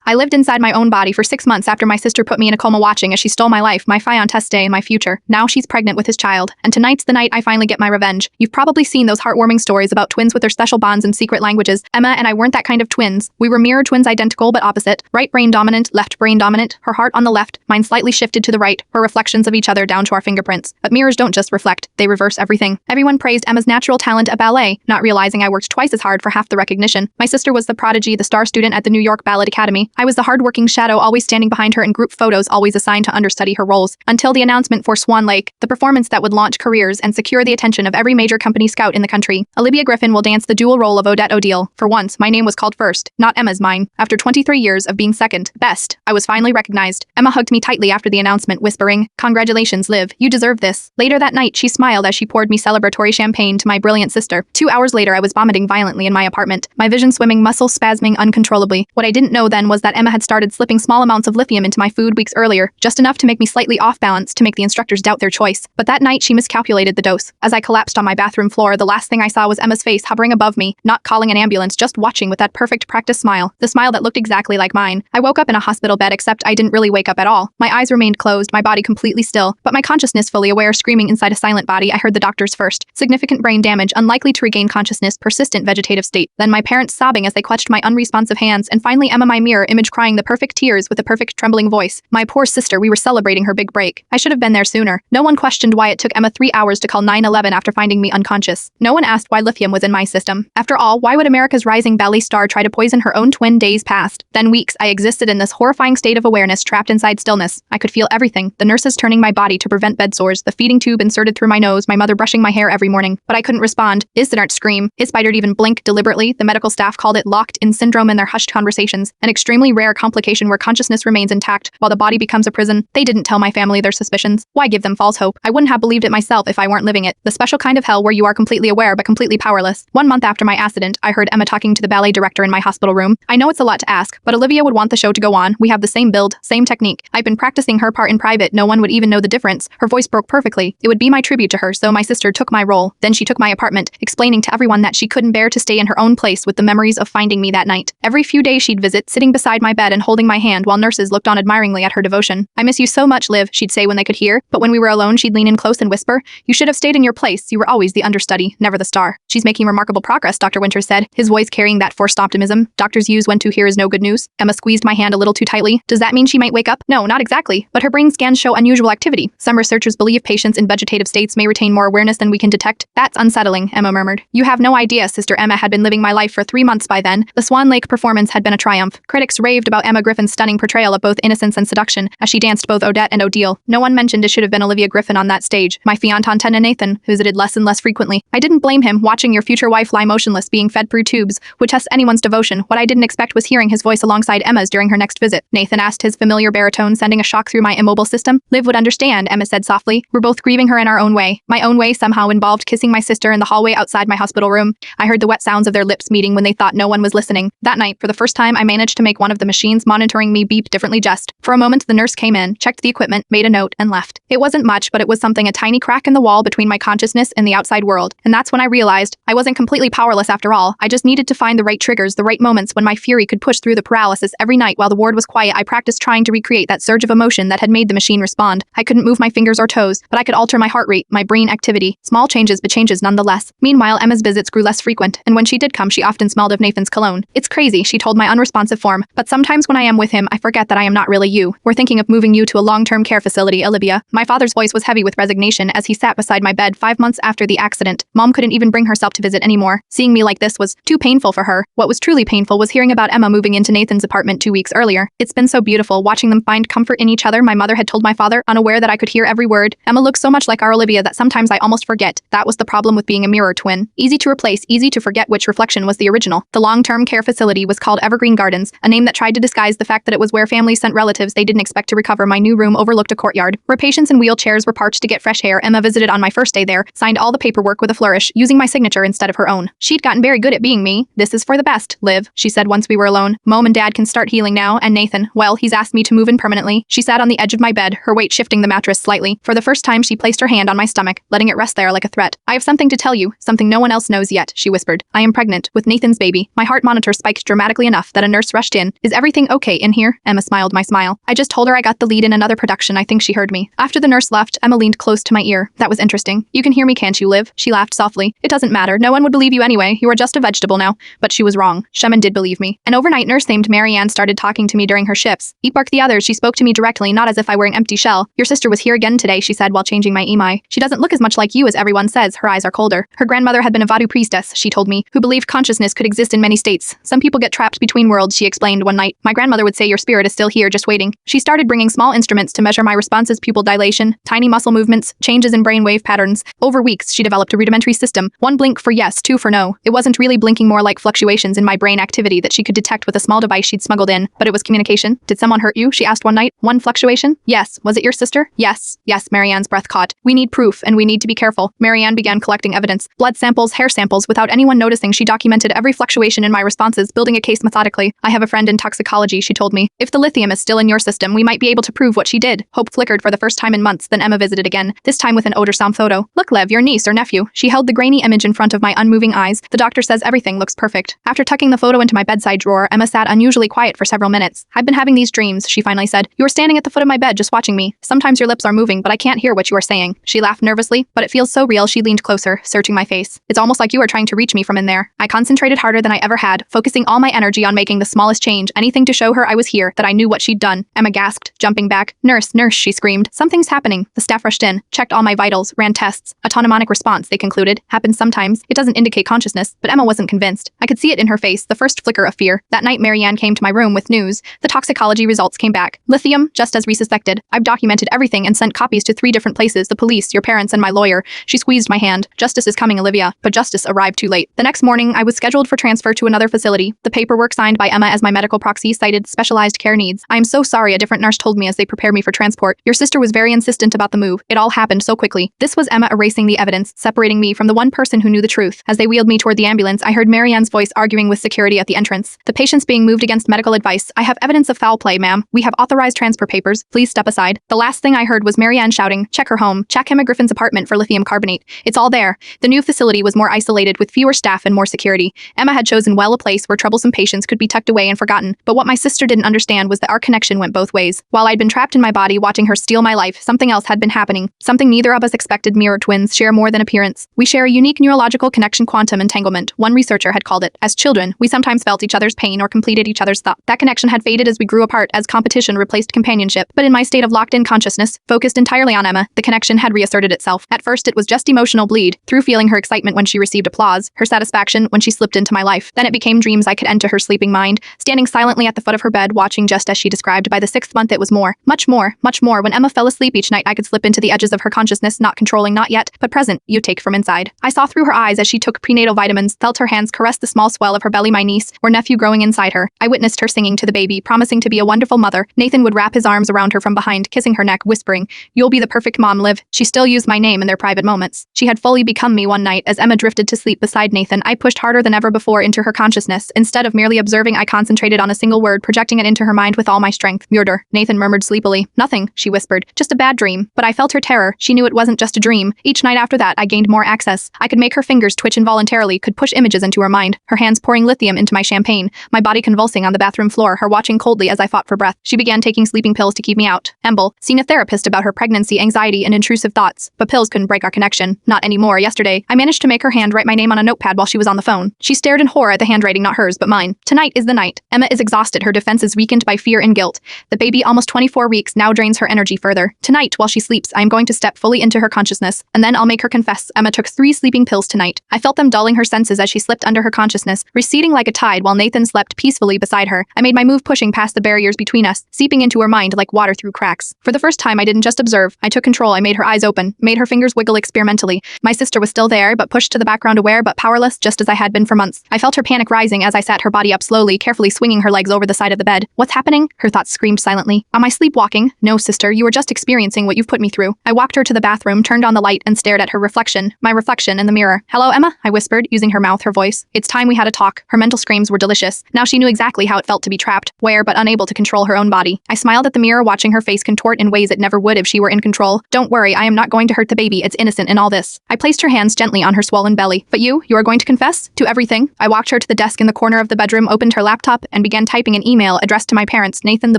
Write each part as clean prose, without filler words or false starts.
I lived inside my own body for 6 months after my sister put me in a coma watching as she stole my life, my fi on test day, and my future. Now she's pregnant with his child. And tonight's the night I finally get my revenge. You've probably seen those heartwarming stories about twins with their special bonds and secret languages. Emma and I weren't that kind of twins. We were mirror twins, identical but opposite. Right brain dominant, left brain dominant. Her heart on the left, mine slightly shifted to the right. We're reflections of each other down to our fingerprints. But mirrors don't just reflect, they reverse everything. Everyone praised Emma's natural talent at ballet, not realizing I worked twice as hard for half the recognition. My sister was the prodigy, the star student at the New York Ballet Academy. I was the hardworking shadow, always standing behind her in group photos, always assigned to understudy her roles. Until the announcement for Swan Lake, the performance that would launch careers and secure the attention of every major company scout in the country. Olivia Griffin will dance the dual role of Odette O'Deal. For once, my name was called first, not Emma's mine. After 23 years of being second, best, I was finally recognized. Emma hugged me tightly after the announcement, whispering, "Congratulations, Liv. You deserve this." Later that night, she smiled as she poured me celebratory champagne to my brilliant sister. 2 hours later, I was vomiting violently in my apartment, my vision swimming, muscles spasming uncontrollably. What I didn't know then was that Emma had started slipping small amounts of lithium into my food weeks earlier, just enough to make me slightly off balance to make the instructors doubt their choice. But that night, she miscalculated the dose. As I collapsed on my bathroom floor, the last thing I saw was Emma's face hovering above me, not calling an ambulance, just watching with that perfect practice smile, the smile that looked exactly like mine. I woke up in a hospital bed, except I didn't really wake up at all. My eyes remained closed, my body completely still, but my consciousness fully aware, screaming inside a silent body. I heard the doctors first. Significant brain damage, unlikely to regain consciousness, persistent vegetative state. Then my parents sobbing as they clutched my unresponsive hands, and finally Emma, my mirror image, crying the perfect tears with a perfect trembling voice. My poor sister, we were celebrating her big break. I should have been there sooner. No one questioned why it took Emma 3 hours to call 911 after finding me unconscious. No one asked why lithium was in my system. After all, why would America's rising ballet star try to poison her own twin? Days passed. Then weeks. I existed in this horrifying state of awareness, trapped inside stillness. I could feel everything. The nurses turning my body to prevent bed sores, the feeding tube inserted through my nose, my mother brushing my hair every morning. But I couldn't respond. Is didn't scream. His spidered even blink deliberately. The medical staff called it locked-in syndrome in their hushed conversations, an extremely rare complication where consciousness remains intact while the body becomes a prison. They didn't tell my family their suspicions. Why give them false hope? I wouldn't have believed it myself if I weren't living it. The special kind of hell where you are completely aware but completely powerless. 1 month after my accident, I heard Emma talking to the ballet director in my hospital room. I know it's a lot to ask, but Olivia would want the show to go on. We have the same build, same technique. I've been practicing her part in private. No one would even know the difference. Her voice broke perfectly. It would be my tribute to her, so my sister took my role. Then she took my apartment, explaining to everyone that she couldn't bear to stay in her own place with the memories of finding me that night. Every few days she'd visit, sitting beside my bed and holding my hand while nurses looked on admiringly at her devotion. "I miss you so much, Liv," she'd say when they could hear, but when we were alone she'd lean in close and whisper, "You should have stayed in your place. You were always the understudy, never the star." "She's making remarkable progress," Dr. Winters said, his voice carrying that forced optimism doctors use when to hear is no good news. Emma squeezed my hand a little too tightly. "Does that mean she might wake up?" "No, not exactly, but her brain scans show unusual activity. Some researchers believe patients in vegetative states may retain more awareness than we can detect." "That's unsettling," Emma murmured. "You have no idea." Sister Emma had been living my life for 3 months by then. The Swan Lake performance had been a triumph. Critics raved about Emma Griffin's stunning portrayal of both innocence and seduction as she danced both Odette and O'Deal. No one mentioned it should have been Olivia Griffin on that stage. My fiancé Nathan, who visited less and less frequently. I didn't blame him. Watching your future wife lie motionless being fed through tubes would test anyone's devotion. What I didn't expect was hearing his voice alongside Emma's during her next visit. Nathan asked, his familiar baritone sending a shock through my immobile system. "Liv would understand," Emma said softly. "We're both grieving her in our own way." My own way somehow involved kissing my sister in the hallway outside my hospital room. I heard the wet sounds of their lips meeting when they thought no one was listening. That night, for the first time, I managed to make one of the machines monitoring me beep differently just. For a moment, the nurse came in, checked the equipment, made a note, and left. It wasn't much, but it was something, a tiny crack in the wall between my consciousness and the outside world. And that's when I realized I wasn't completely powerless after all. I just needed to find the right triggers, the right moments when my fury could push through the paralysis. Every night while the ward was quiet, I practiced trying to recreate that surge of emotion that had made the machine respond. I couldn't move my fingers or toes, but I could alter my heart rate, my brain activity. Small changes, but changes nonetheless. Meanwhile, Emma's visits grew less frequent, and when she did come, she often smelled of Nathan's cologne. "It's crazy," she told my unresponsive form, "but sometimes when I am with him, I forget that I am not really you. We're thinking of moving you to a long-term care facility, Olivia." My father's voice was heavy with resignation as he sat beside my bed 5 months after the accident. Mom couldn't even bring herself to visit anymore. Seeing me like this was too painful for her. What was truly painful was hearing about Emma moving into Nathan's apartment 2 weeks earlier. It's been so beautiful watching them find comfort in each other, my mother had told my father, unaware that I could hear every word. "Emma looks so much like our Olivia that sometimes I almost forget." That was the problem with being a mirror twin. Easy to replace, easy to forget which reflection was the original. The long-term care facility was called Evergreen Gardens, a name that tried to disguise the fact that it was where families sent relatives they didn't expect to recover. My new room overlooked a courtyard, where patients in wheelchairs were parked to get fresh air. Emma visited on my first day there, signed all the paperwork with a flourish, using my signature instead of her own. She'd gotten very good at being me. "This is for the best, Liv," she said once we were alone. "Mom and Dad can start healing now, and Nathan, well, he's asked me to move in permanently." She sat on the edge of my bed, her weight shifting the mattress slightly. For the first time, she placed her hand on my stomach, letting it rest there like a threat. "I have something to tell you, something no one else knows yet," she whispered. "I am pregnant with Nathan's baby." My heart monitor spiked dramatically enough that a nurse rushed in, question. Is everything okay in here? Emma smiled my smile. I just told her I got the lead in another production. I think she heard me. After the nurse left, Emma leaned close to my ear. That was interesting. You can hear me, can't you, Liv? She laughed softly. It doesn't matter. No one would believe you anyway. You are just a vegetable now. But she was wrong. Shemin did believe me. An overnight nurse named Marianne started talking to me during her shifts. Eat bark the others. She spoke to me directly, not as if I were an empty shell. Your sister was here again today, she said while changing my email. She doesn't look as much like you as everyone says. Her eyes are colder. Her grandmother had been a Vadu priestess, she told me, who believed consciousness could exist in many states. Some people get trapped between worlds, she explained one night. My grandmother would say your spirit is still here, just waiting. She started bringing small instruments to measure my responses, pupil dilation, tiny muscle movements, changes in brainwave patterns. Over weeks, she developed a rudimentary system. 1 blink for yes, 2 for no. It wasn't really blinking, more like fluctuations in my brain activity that she could detect with a small device she'd smuggled in. But it was communication. Did someone hurt you? She asked one night. 1 fluctuation? Yes. Was it your sister? Yes. Yes, Marianne's breath caught. We need proof, and we need to be careful. Marianne began collecting evidence. Blood samples, hair samples. Without anyone noticing, she documented every fluctuation in my responses, building a case methodically. I have a friend in toxicology, she told me. If the lithium is still in your system, we might be able to prove what she did. Hope flickered for the first time in months, then Emma visited again, this time with an ultrasound photo. Look, Lev, your niece or nephew. She held the grainy image in front of my unmoving eyes. The doctor says everything looks perfect. After tucking the photo into my bedside drawer, Emma sat unusually quiet for several minutes. I've been having these dreams, she finally said. You are standing at the foot of my bed just watching me. Sometimes your lips are moving, but I can't hear what you are saying. She laughed nervously, but it feels so real. She leaned closer, searching my face. It's almost like you are trying to reach me from in there. I concentrated harder than I ever had, focusing all my energy on making the smallest change, anything to show her I was here, that I knew what she'd done. Emma gasped, jumping back. Nurse, nurse, she screamed. Something's happening. The staff rushed in, checked all my vitals, ran tests. Autonomic response, they concluded. Happens sometimes. It doesn't indicate consciousness, but Emma wasn't convinced. I could see it in her face, the first flicker of fear. That night, Marianne came to my room with news. The toxicology results came back. Lithium, just as we suspected. I've documented everything and sent copies to 3 different places, the police, your parents, and my lawyer. She squeezed my hand. Justice is coming, Olivia. But justice arrived too late. The next morning, I was scheduled for transfer to another facility. The paperwork signed by Emma as my medical proxy cited specialized care needs. I am so sorry, a different nurse told me as they prepared me for transport. Your sister was very insistent about the move. It all happened so quickly. This was Emma erasing the evidence, separating me from the one person who knew the truth. As they wheeled me toward the ambulance, I heard Marianne's voice arguing with security at the entrance. The patient's being moved against medical advice. I have evidence of foul play, ma'am. We have authorized transfer papers. Please step aside. The last thing I heard was Marianne shouting, check her home. Check Emma Griffin's apartment for lithium carbonate. It's all there. The new facility was more isolated with fewer staff and more security. Emma had chosen well a place where troublesome patients could be tucked away and forgotten. But what my sister didn't understand was that our connection went both ways. While I'd been trapped in my body watching her steal my life, something else had been happening. Something neither of us expected. Mirror twins share more than appearance. We share a unique neurological connection, quantum entanglement. One researcher had called it. As children, we sometimes felt each other's pain or completed each other's thought. That connection had faded as we grew apart, as competition replaced companionship. But in my state of locked-in consciousness, focused entirely on Emma, the connection had reasserted itself. At first, it was just emotional bleed, through feeling her excitement when she received applause, her satisfaction when she slipped into my life. Then it became dreams I could enter her sleeping mind, standing silently at the foot of her bed, watching just as she described. By the 6th month, it was more. Much more. Much more. When Emma fell asleep each night, I could slip into the edges of her consciousness, not controlling, not yet, but present. You take from inside. I saw through her eyes as she took prenatal vitamins, felt her hands caress the small swell of her belly, my niece, or nephew growing inside her. I witnessed her singing to the baby, promising to be a wonderful mother. Nathan would wrap his arms around her from behind, kissing her neck, whispering, you'll be the perfect mom, Liv. She still used my name in their private moments. She had fully become me one night. As Emma drifted to sleep beside Nathan, I pushed harder than ever before into her consciousness. Instead of merely observing, I concentrated on a single word, projecting it into her mind with all my strength. Murder. Nathan murmured sleepily. Nothing, she whispered. Just a bad dream. But I felt her terror. She knew it wasn't just a dream. Each night after that, I gained more access. I could make her fingers twitch involuntarily, could push images into her mind, her hands pouring lithium into my champagne, my body convulsing on the bathroom floor, her watching coldly as I fought for breath. She began taking sleeping pills to keep me out. Embl, seen a therapist about her pregnancy, anxiety, and intrusive thoughts. But pills couldn't break our connection. Not anymore. Yesterday, I managed to make her hand write my name on a notepad while she was on the phone. She stared in horror at the handwriting, not hers, but mine. Tonight is the night. Emma is exhausted, her defenses weakened by fear and guilt. The baby, almost 24 weeks, now drains her energy further. Tonight, while she sleeps, I am going to step fully into her consciousness, and then I'll make her confess. Emma took 3 sleeping pills tonight. I felt them dulling her senses as she slipped under her consciousness, receding like a tide while Nathan slept peacefully beside her. I made my move, pushing past the barriers between us, seeping into her mind like water through cracks. For the first time, I didn't just observe. I took control. I made her eyes open, made her fingers wiggle experimentally. My sister was still there, but pushed to the background, aware but powerless, just as I had been for months. I felt her panic rising as I sat her body up slowly, carefully swinging her legs over the side of the bed. What's happening? Her thoughts screamed silently. Am I sleepwalking? No, sister, you were just experiencing what you've put me through. I walked her to the bathroom, turned on the light, and stared at her reflection, my reflection in the mirror. Hello, Emma? I whispered, using her mouth, her voice. It's time we had a talk. Her mental screams were delicious. Now she knew exactly how it felt to be trapped, where but unable to control her own body. I smiled at the mirror, watching her face contort in ways it never would if she were in control. Don't worry, I am not going to hurt the baby. It's innocent in all this. I placed her hands gently on her swollen belly. But you are going to confess? To everything? I walked her to the desk in the corner of the bedroom, opened her laptop, and and began typing an email addressed to my parents, Nathan, the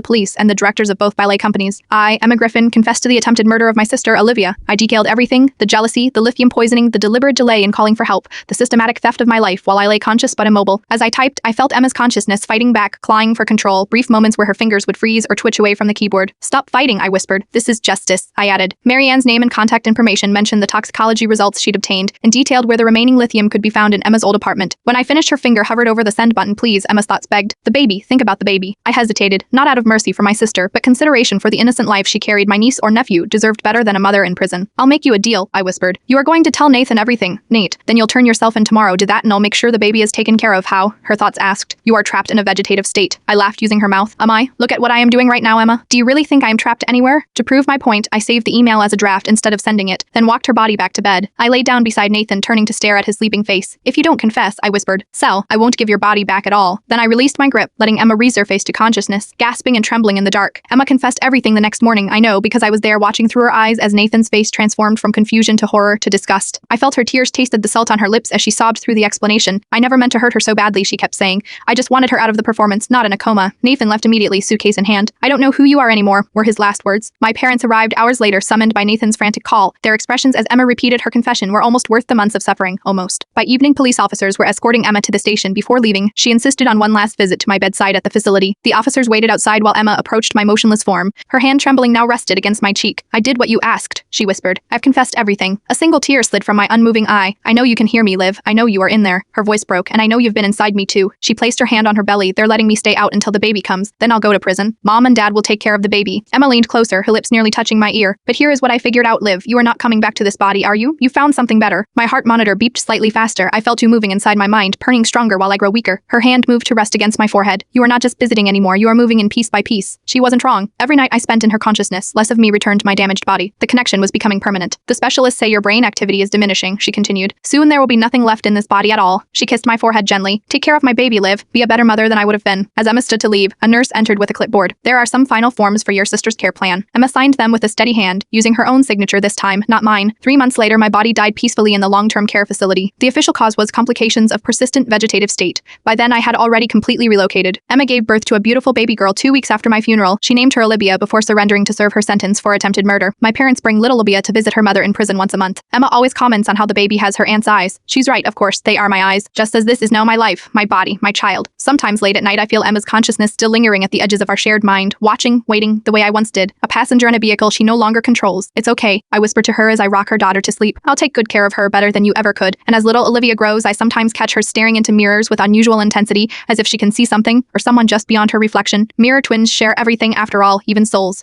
police, and the directors of both ballet companies. I, Emma Griffin, confessed to the attempted murder of my sister, Olivia. I detailed everything: the jealousy, the lithium poisoning, the deliberate delay in calling for help, the systematic theft of my life while I lay conscious but immobile. As I typed, I felt Emma's consciousness fighting back, clawing for control, brief moments where her fingers would freeze or twitch away from the keyboard. "Stop fighting," I whispered. "This is justice," I added. Marianne's name and contact information mentioned the toxicology results she'd obtained and detailed where the remaining lithium could be found in Emma's old apartment. When I finished, her finger hovered over the send button. "Please," Emma's thoughts begged. "The baby, think about the baby." I hesitated, not out of mercy for my sister, but consideration for the innocent life she carried. My niece or nephew deserved better than a mother in prison. "I'll make you a deal," I whispered. "You are going to tell Nathan everything, Nate. Then you'll turn yourself in tomorrow. Do that and I'll make sure the baby is taken care of." "How?" her thoughts asked. "You are trapped in a vegetative state." I laughed, using her mouth. "Am I? Look at what I am doing right now, Emma. Do you really think I am trapped anywhere?" To prove my point, I saved the email as a draft instead of sending it, then walked her body back to bed. I lay down beside Nathan, turning to stare at his sleeping face. "If you don't confess," I whispered, "Sell, I won't give your body back at all." Then I released my grip, letting Emma resurface to consciousness, gasping and trembling in the dark. Emma confessed everything the next morning. I know because I was there, watching through her eyes as Nathan's face transformed from confusion to horror to disgust. I felt her tears tasted the salt on her lips as she sobbed through the explanation. "I never meant to hurt her so badly," she kept saying. "I just wanted her out of the performance, not in a coma." Nathan left immediately, suitcase in hand. "I don't know who you are anymore," were his last words. My parents arrived hours later, summoned by Nathan's frantic call. Their expressions as Emma repeated her confession were almost worth the months of suffering, almost. By evening, police officers were escorting Emma to the station. Before leaving, she insisted on one last visit to my bedside at the facility. The officers waited outside while Emma approached my motionless form. Her hand, trembling now, rested against my cheek. "I did what you asked," she whispered. "I've confessed everything." A single tear slid from my unmoving eye. "I know you can hear me, Liv. I know you are in there." Her voice broke. "And I know you've been inside me too." She placed her hand on her belly. "They're letting me stay out until the baby comes. Then I'll go to prison. Mom and Dad will take care of the baby." Emma leaned closer, her lips nearly touching my ear. "But here is what I figured out, Liv. You are not coming back to this body, are you? You found something better." My heart monitor beeped slightly faster. I felt you moving inside my mind, burning stronger while I grow weaker. Her hand moved to rest against my forehead. "You are not just visiting anymore. You are moving in piece by piece." She wasn't wrong. Every night I spent in her consciousness, less of me returned to my damaged body. The connection was becoming permanent. "The specialists say your brain activity is diminishing," she continued. "Soon there will be nothing left in this body at all." She kissed my forehead gently. "Take care of my baby, Liv. Be a better mother than I would have been." As Emma stood to leave, a nurse entered with a clipboard. "There are some final forms for your sister's care plan." Emma signed them with a steady hand, using her own signature this time, not mine. 3 months later, my body died peacefully in the long-term care facility. The official cause was complications of persistent vegetative state. By then, I had already completely relocated. Emma gave birth to a beautiful baby girl 2 weeks after my funeral. She named her Olivia before surrendering to serve her sentence for attempted murder. My parents bring little Olivia to visit her mother in prison once a month. Emma always comments on how the baby has her aunt's eyes. She's right, of course, they are my eyes. Just as this is now my life, my body, my child. Sometimes late at night, I feel Emma's consciousness still lingering at the edges of our shared mind, watching, waiting, the way I once did. A passenger in a vehicle she no longer controls. "It's okay," I whisper to her as I rock her daughter to sleep. "I'll take good care of her, better than you ever could." And as little Olivia grows, I sometimes catch her staring into mirrors with unusual intensity, as if she can see something, or someone just beyond her reflection. Mirror twins share everything after all, even souls.